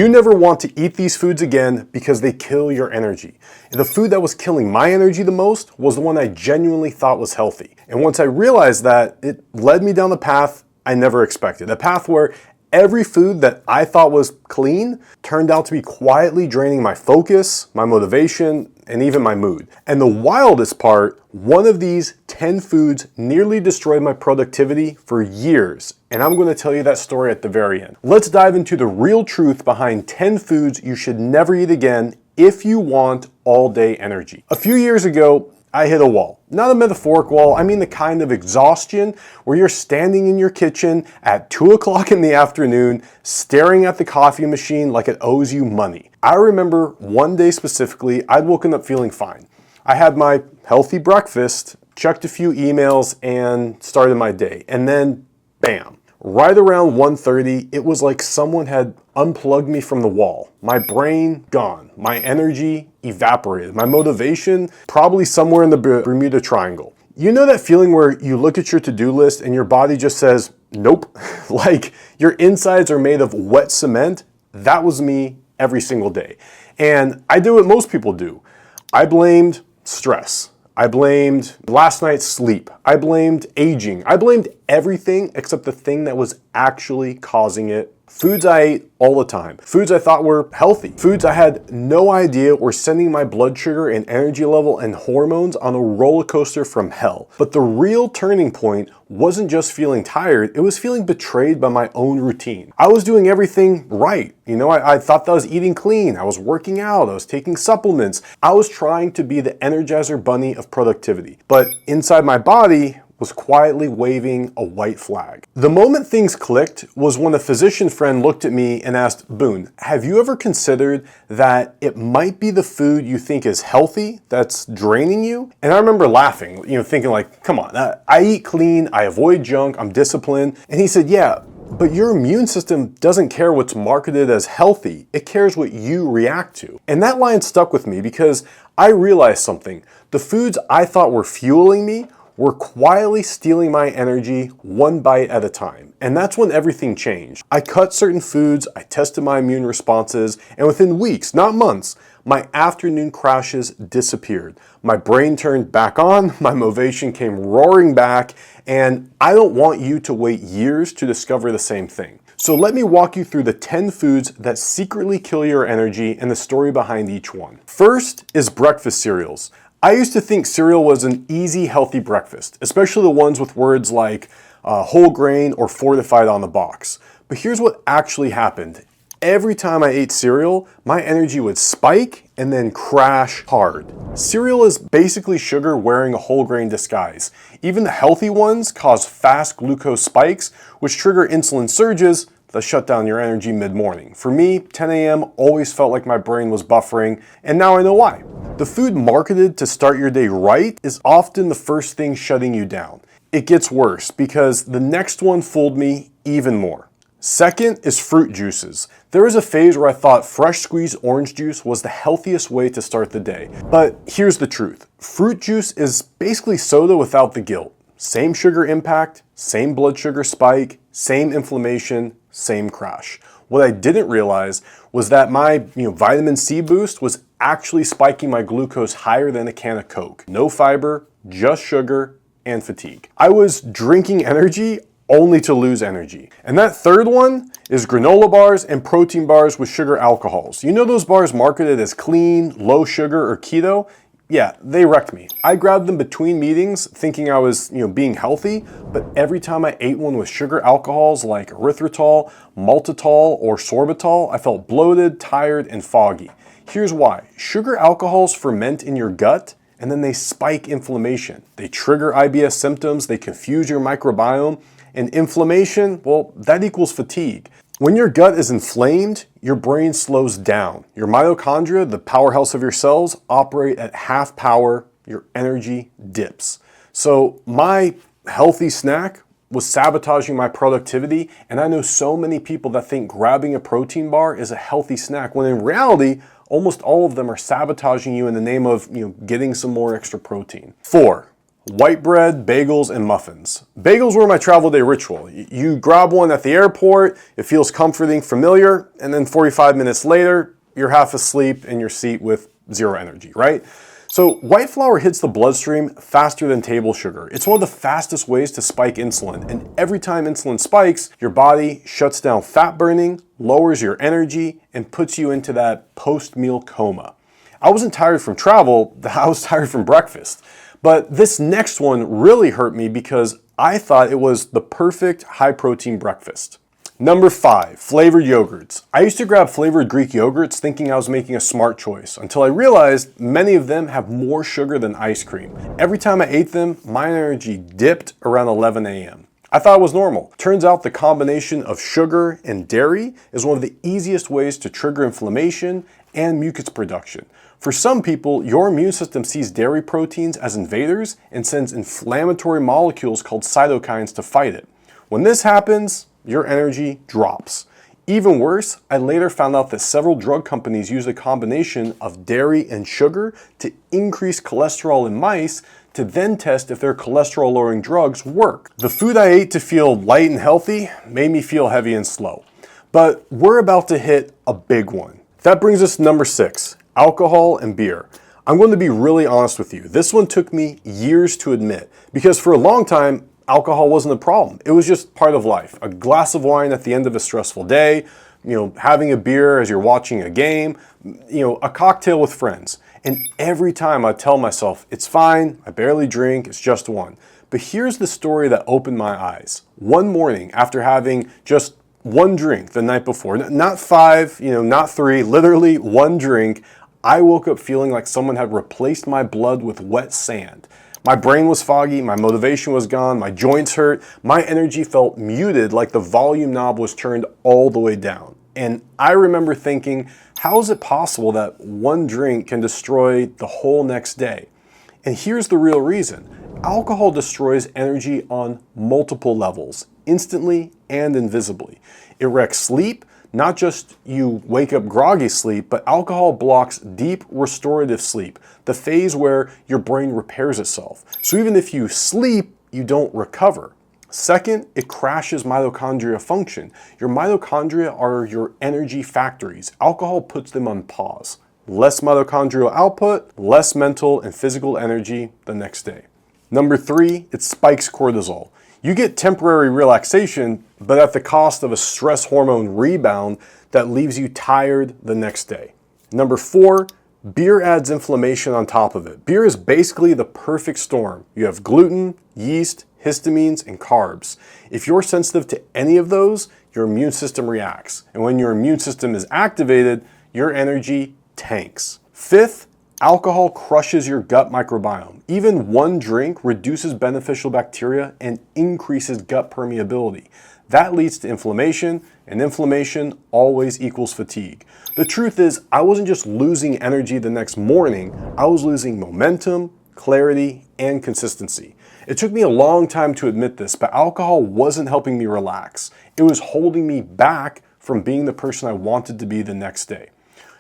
You never want to eat these foods again because they kill your energy. The food that was killing my energy the most was the one I genuinely thought was healthy. And once I realized that, it led me down the path I never expected. A path where every food that I thought was clean turned out to be quietly draining my focus, my motivation, and even my mood. And the wildest part, one of these 10 foods nearly destroyed my productivity for years. And I'm going to tell you that story at the very end. Let's dive into the real truth behind 10 foods you should never eat again if you want all-day energy. A few years ago, I hit a wall. Not a metaphoric wall, I mean the kind of exhaustion where you're standing in your kitchen at 2 o'clock in the afternoon, staring at the coffee machine like it owes you money. I remember one day specifically, I'd woken up feeling fine. I had my healthy breakfast, checked a few emails, and started my day. And then, bam. Right around 1:30, it was like someone had unplugged me from the wall. My brain gone, my energy evaporated, my motivation probably somewhere in the Bermuda Triangle. You know that feeling where you look at your to-do list and your body just says, nope, like your insides are made of wet cement? That was me every single day. And I did what most people do. I blamed stress. I blamed last night's sleep. I blamed aging. I blamed everything except the thing that was actually causing it. Foods I ate all the time. Foods I thought were healthy. Foods I had no idea were sending my blood sugar and energy level and hormones on a roller coaster from hell. But the real turning point wasn't just feeling tired, it was feeling betrayed by my own routine. I was doing everything right. You know, I thought that I was eating clean, I was working out, I was taking supplements. I was trying to be the Energizer Bunny of productivity. But inside my body was quietly waving a white flag. The moment things clicked was when a physician friend looked at me and asked, Boone, have you ever considered that it might be the food you think is healthy that's draining you? And I remember laughing, thinking like, come on, I eat clean, I avoid junk, I'm disciplined. And he said, yeah, but your immune system doesn't care what's marketed as healthy, it cares what you react to. And that line stuck with me because I realized something. The foods I thought were fueling me were quietly stealing my energy one bite at a time. And that's when everything changed. I cut certain foods, I tested my immune responses, and within weeks, not months, my afternoon crashes disappeared. My brain turned back on, my motivation came roaring back, and I don't want you to wait years to discover the same thing. So let me walk you through the 10 foods that secretly kill your energy and the story behind each one. First is breakfast cereals. I used to think cereal was an easy, healthy breakfast, especially the ones with words like whole grain or fortified on the box. But here's what actually happened. Every time I ate cereal, my energy would spike and then crash hard. Cereal is basically sugar wearing a whole grain disguise. Even the healthy ones cause fast glucose spikes, which trigger insulin surges that shut down your energy mid-morning. For me, 10 a.m. always felt like my brain was buffering, and now I know why. The food marketed to start your day right is often the first thing shutting you down. It gets worse because the next one fooled me even more. Second is fruit juices. There was a phase where I thought fresh squeezed orange juice was the healthiest way to start the day. But here's the truth. Fruit juice is basically soda without the guilt. Same sugar impact, same blood sugar spike, same inflammation, same crash. What I didn't realize was that my vitamin C boost was actually spiking my glucose higher than a can of Coke. No fiber, just sugar, and fatigue. I was drinking energy only to lose energy. And that third one is granola bars and protein bars with sugar alcohols. You know those bars marketed as clean, low sugar, or keto? Yeah, they wrecked me. I grabbed them between meetings thinking I was, being healthy, but every time I ate one with sugar alcohols like erythritol, maltitol, or sorbitol, I felt bloated, tired, and foggy. Here's why. Sugar alcohols ferment in your gut and then they spike inflammation. They trigger IBS symptoms, they confuse your microbiome, and inflammation, well, that equals fatigue. When your gut is inflamed, your brain slows down. Your mitochondria, the powerhouse of your cells, operate at half power, your energy dips. So my healthy snack was sabotaging my productivity, and I know so many people that think grabbing a protein bar is a healthy snack, when in reality, almost all of them are sabotaging you in the name of getting some more extra protein. 4, White bread, bagels, and muffins. Bagels were my travel day ritual. You grab one at the airport, it feels comforting, familiar, and then 45 minutes later, you're half asleep in your seat with zero energy, right? So white flour hits the bloodstream faster than table sugar. It's one of the fastest ways to spike insulin, and every time insulin spikes, your body shuts down fat burning, lowers your energy, and puts you into that post-meal coma. I wasn't tired from travel, I was tired from breakfast. But this next one really hurt me because I thought it was the perfect high-protein breakfast. Number 5, flavored yogurts. I used to grab flavored Greek yogurts thinking I was making a smart choice until I realized many of them have more sugar than ice cream. Every time I ate them, my energy dipped around 11 a.m. I thought it was normal. Turns out the combination of sugar and dairy is one of the easiest ways to trigger inflammation and mucus production. For some people, your immune system sees dairy proteins as invaders and sends inflammatory molecules called cytokines to fight it. When this happens, your energy drops. Even worse, I later found out that several drug companies use a combination of dairy and sugar to increase cholesterol in mice to then test if their cholesterol-lowering drugs work. The food I ate to feel light and healthy made me feel heavy and slow. But we're about to hit a big one. That brings us to number 6. Alcohol and beer. I'm going to be really honest with you. This one took me years to admit because for a long time, alcohol wasn't a problem. It was just part of life. A glass of wine at the end of a stressful day, having a beer as you're watching a game, a cocktail with friends. And every time I tell myself, it's fine, I barely drink, it's just one. But here's the story that opened my eyes. One morning after having just one drink the night before, not 5, not 3, literally one drink, I woke up feeling like someone had replaced my blood with wet sand. My brain was foggy, my motivation was gone, my joints hurt, my energy felt muted like the volume knob was turned all the way down. And I remember thinking, how is it possible that one drink can destroy the whole next day? And here's the real reason. Alcohol destroys energy on multiple levels, instantly and invisibly. It wrecks sleep. Not just you wake up groggy sleep, but alcohol blocks deep restorative sleep, the phase where your brain repairs itself. So even if you sleep, you don't recover. Second, it crashes mitochondria function. Your mitochondria are your energy factories. Alcohol puts them on pause. Less mitochondrial output, less mental and physical energy the next day. Number 3, it spikes cortisol. You get temporary relaxation, but at the cost of a stress hormone rebound that leaves you tired the next day. Number 4, beer adds inflammation on top of it. Beer is basically the perfect storm. You have gluten, yeast, histamines, and carbs. If you're sensitive to any of those, your immune system reacts. And when your immune system is activated, your energy tanks. 5th, alcohol crushes your gut microbiome. Even one drink reduces beneficial bacteria and increases gut permeability. That leads to inflammation, and inflammation always equals fatigue. The truth is, I wasn't just losing energy the next morning, I was losing momentum, clarity, and consistency. It took me a long time to admit this, but alcohol wasn't helping me relax. It was holding me back from being the person I wanted to be the next day.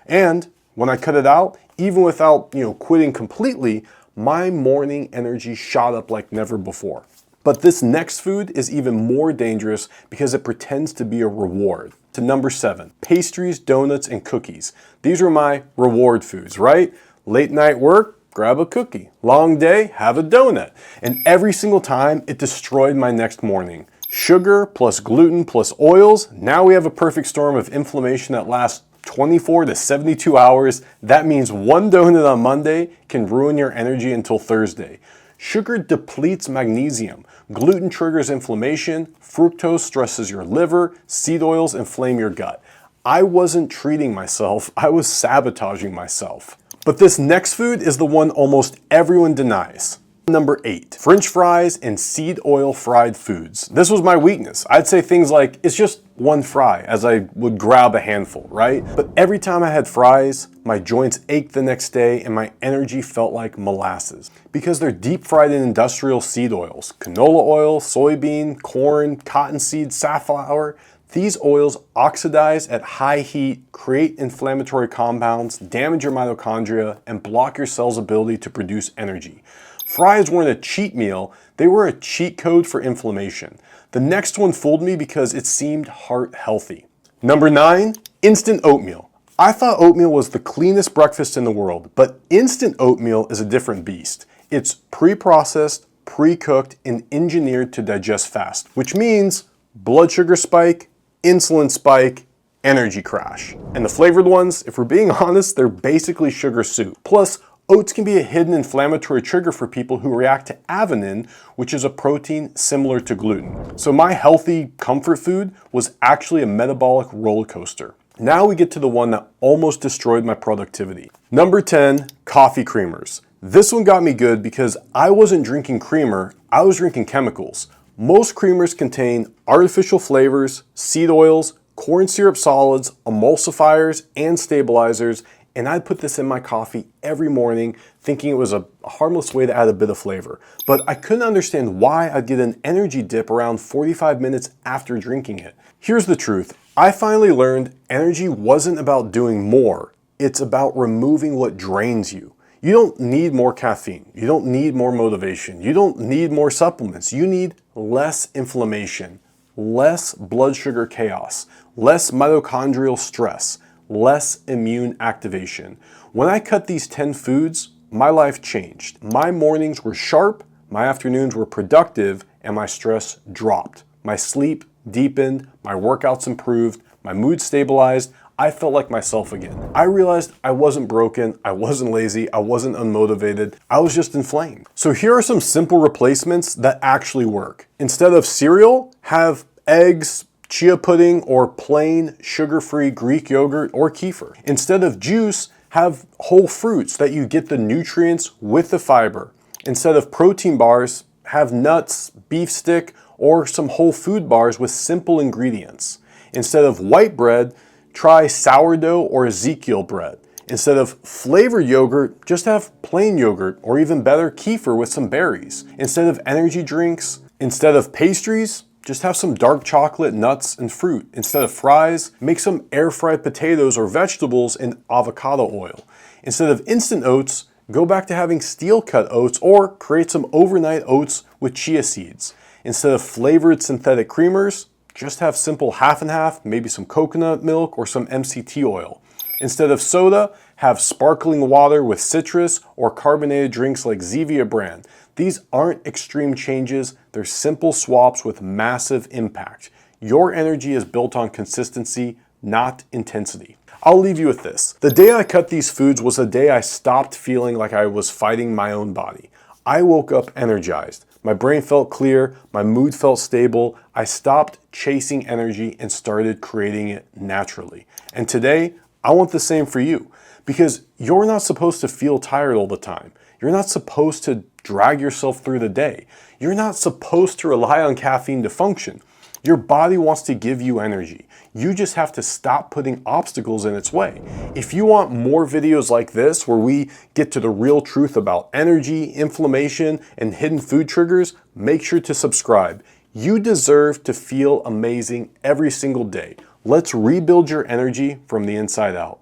And when I cut it out, even without quitting completely, my morning energy shot up like never before. But this next food is even more dangerous because it pretends to be a reward. To number 7, pastries, donuts, and cookies. These are my reward foods, right? Late night work, grab a cookie. Long day, have a donut. And every single time, it destroyed my next morning. Sugar plus gluten plus oils, now we have a perfect storm of inflammation that lasts 24 to 72 hours. That means one donut on Monday can ruin your energy until Thursday. Sugar depletes magnesium. Gluten triggers inflammation. Fructose stresses your liver. Seed oils inflame your gut. I wasn't treating myself, I was sabotaging myself. But this next food is the one almost everyone denies. Number 8, French fries and seed oil fried foods. This was my weakness. I'd say things like, it's just one fry, as I would grab a handful, right? But every time I had fries, my joints ached the next day and my energy felt like molasses. Because they're deep fried in industrial seed oils, canola oil, soybean, corn, cottonseed, safflower. These oils oxidize at high heat, create inflammatory compounds, damage your mitochondria, and block your cell's ability to produce energy. Fries weren't a cheat meal, they were a cheat code for inflammation. The next one fooled me because it seemed heart healthy. Number 9, instant oatmeal. I thought oatmeal was the cleanest breakfast in the world, but instant oatmeal is a different beast. It's pre-processed, pre-cooked, and engineered to digest fast, which means blood sugar spike, insulin spike, energy crash. And the flavored ones, if we're being honest, they're basically sugar soup. Plus, oats can be a hidden inflammatory trigger for people who react to avenin, which is a protein similar to gluten. So my healthy comfort food was actually a metabolic roller coaster. Now we get to the one that almost destroyed my productivity. Number 10, coffee creamers. This one got me good because I wasn't drinking creamer, I was drinking chemicals. Most creamers contain artificial flavors, seed oils, corn syrup solids, emulsifiers, and stabilizers, and I'd put this in my coffee every morning thinking it was a harmless way to add a bit of flavor. But I couldn't understand why I'd get an energy dip around 45 minutes after drinking it. Here's the truth. I finally learned energy wasn't about doing more. It's about removing what drains you. You don't need more caffeine. You don't need more motivation. You don't need more supplements. You need less inflammation, less blood sugar chaos, less mitochondrial stress, less immune activation. When I cut these 10 foods, my life changed. My mornings were sharp, my afternoons were productive, and my stress dropped. My sleep deepened, my workouts improved, my mood stabilized. I felt like myself again. I realized I wasn't broken, I wasn't lazy, I wasn't unmotivated, I was just inflamed. So here are some simple replacements that actually work. Instead of cereal, have eggs, chia pudding, or plain sugar-free Greek yogurt or kefir. Instead of juice, have whole fruits that you get the nutrients with the fiber. Instead of protein bars, have nuts, beef stick, or some whole food bars with simple ingredients. Instead of white bread, try sourdough or Ezekiel bread. Instead of flavored yogurt, just have plain yogurt, or even better, kefir with some berries. Instead of energy drinks, instead of pastries, just have some dark chocolate, nuts, and fruit. Instead of fries, make some air-fried potatoes or vegetables in avocado oil. Instead of instant oats, go back to having steel-cut oats or create some overnight oats with chia seeds. Instead of flavored synthetic creamers, just have simple half and half, maybe some coconut milk or some MCT oil. Instead of soda, have sparkling water with citrus or carbonated drinks like Zevia brand. These aren't extreme changes, they're simple swaps with massive impact. Your energy is built on consistency, not intensity. I'll leave you with this. The day I cut these foods was the day I stopped feeling like I was fighting my own body. I woke up energized. My brain felt clear, my mood felt stable. I stopped chasing energy and started creating it naturally. And today, I want the same for you, because you're not supposed to feel tired all the time. You're not supposed to drag yourself through the day. You're not supposed to rely on caffeine to function. Your body wants to give you energy. You just have to stop putting obstacles in its way. If you want more videos like this, where we get to the real truth about energy, inflammation, and hidden food triggers, make sure to subscribe. You deserve to feel amazing every single day. Let's rebuild your energy from the inside out.